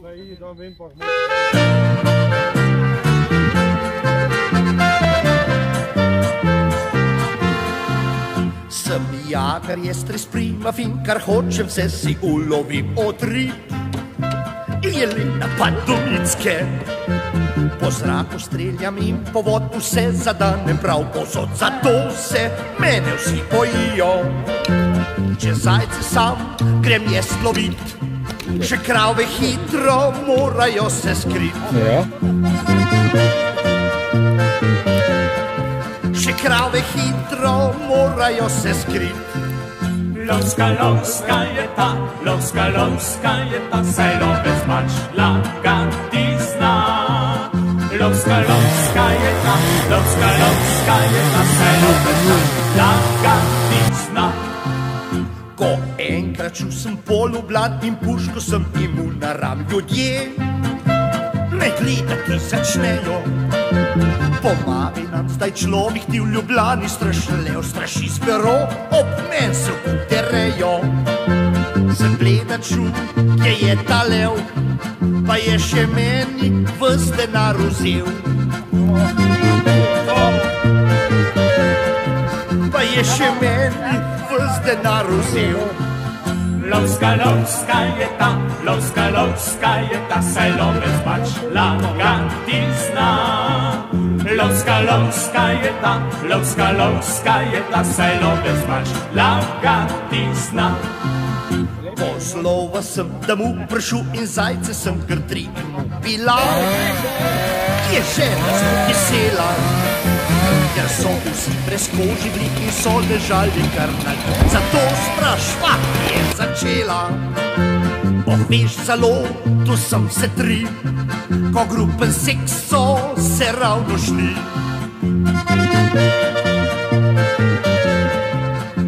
Sem jagar jestri sprima, finkar hočem se si ulovim otrip. Jelena pa domitske, po zraku streljam in po vodu se zadanem prav posod. Zato se mene vsi bojijo, če zajce sam grem jaz lovit. Še krave hitro morajo se skrit. Še krave hitro morajo se skrit. Lovska, lovska je ta, lovska, lovska je ta, saj lovec pač lagati zna. Lovska, lovska je ta, lovska, lovska je ta, saj lovec pač lagati zna. Ko enkrat čul sem poljubljan in puško sem imel na ram, ljudje me gledati začnejo. Pomavi nam zdaj človek ti v Ljubljani strašlev, straši spero, ob men se vkuterejo. Sem gledan čul, kje je ta lev, pa je še meni ves denar vzel. Pa je še meni ves denar vzel. Lovska, lovska je ta, lovska, lovska je ta, saj lovec pač lagati zna. Lovska, lovska je ta, lovska, lovska je ta, saj lovec pač lagati zna. Poslova sem, da mu pršu in zajce sem kar 3 mu bila. Je žena skupaj sela, ker so vsi brez koži bili in so ležali kar na dnu. Zato sprašvat je začela, poveš zalo, tu sem se 3, ko grupen seks so se ravno šli.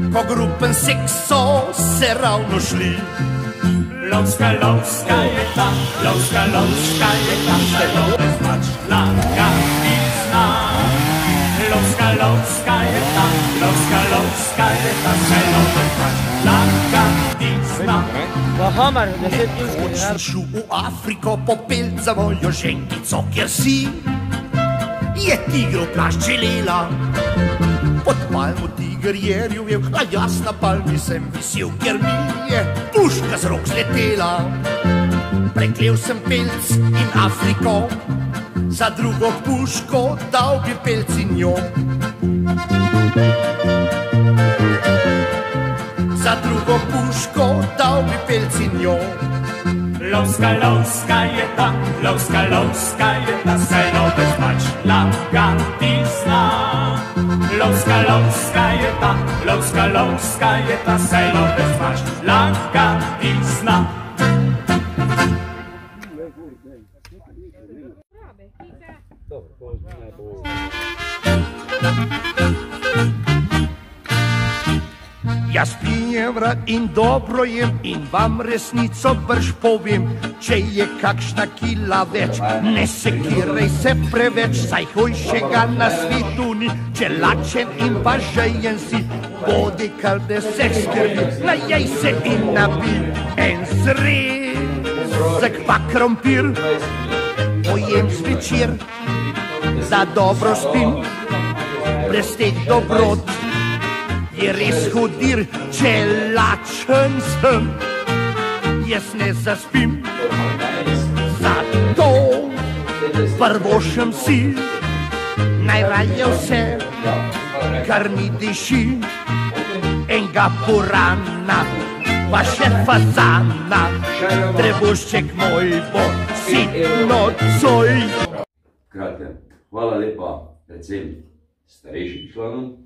Ko grupen seks so se ravno šli. Lovska, lovska je ta, lovska, lovska je ta, saj lovec pač lagati zna. Lovska, lovska je ta, lovska, lovska je ta, saj lovec pač lagati zna. Nekoč sem šel v Afriko popelt za mojo ženkico, kjer si je tigrov plašč želela. Pod palmo tiger je rjuvel, a jaz na palmi sem visel, ker mi je puška z rok zletela. Preklel sem pelc in Afriko, za drugo puško dal bi pelc in njo. Za drugo puško dal bi pelc in njo. Lovska, lovska je ta, lovska, lovska je ta, saj lovec pač lagati zna. Lovska, lovska je ta, lovska, lovska je ta, saj lovec pač lagati zna. Jaz pijem rad in dobro jem in vam resnico brž povem. Če je kakšna kila več, ne sekirej se preveč, saj hujšega na svetu ni. Če lačen in pa žejen si, bodi kar 10 skrbi, najej se in napi. En zrezek pa krompir pojem zvečer, da dobro spim, brez teh dobrot je res hudir, če lačen sem, jaz ne zaspim. Zato prvošem si najraje vse, kar mi diši, enega purana, pa še fazana, trebušček moj bo sitno coj. Kratka, hvala lepa predvsem starejšim članom.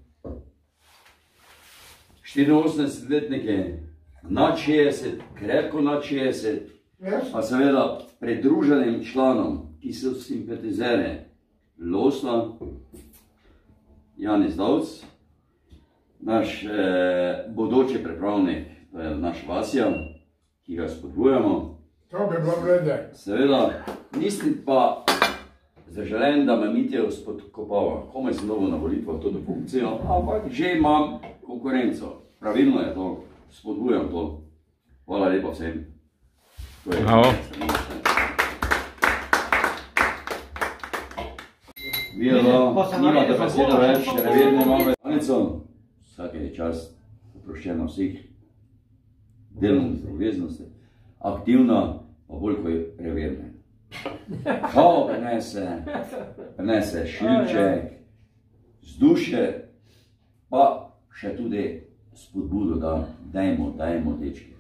84-letnike, nad 60, krepko nad 60, pa seveda pridruženim članom, ki so simpatizere lovstva, Janez Davc, naš bodoči pripravnik, to je naš Vasja, ki ga spodbujamo. To bi bilo vrede. Seveda, mislim pa zaželen, da me Mitja spodkopava. Komaj sem dobil na volitvah to do funkcijo, ampak že imam konkurenco. Pravilno je to, spodbujam to. Hvala lepa vsem. To je Vijo, nimate besedo več, revirne imamo. Anico, vsake je čas oproščena vseh delovnih obveznosti, aktivna, pa bolj kot revirne. Kao prenese šilček, vzdušje, pa še tudi spodbudo, da dajmo, dečki.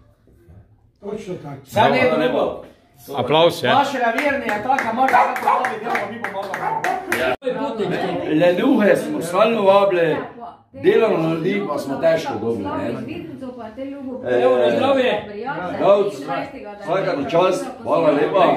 Točno tako. Sad ne drugo. Aplaus, ja. Vaše revirne je taka možda kako dobi delo, mi pomagamo. Lenuhe smo stalno vabili, delovno ljudi pa smo težko dobili. Evo, na zdravje. Vsaka čast, hvala lepa.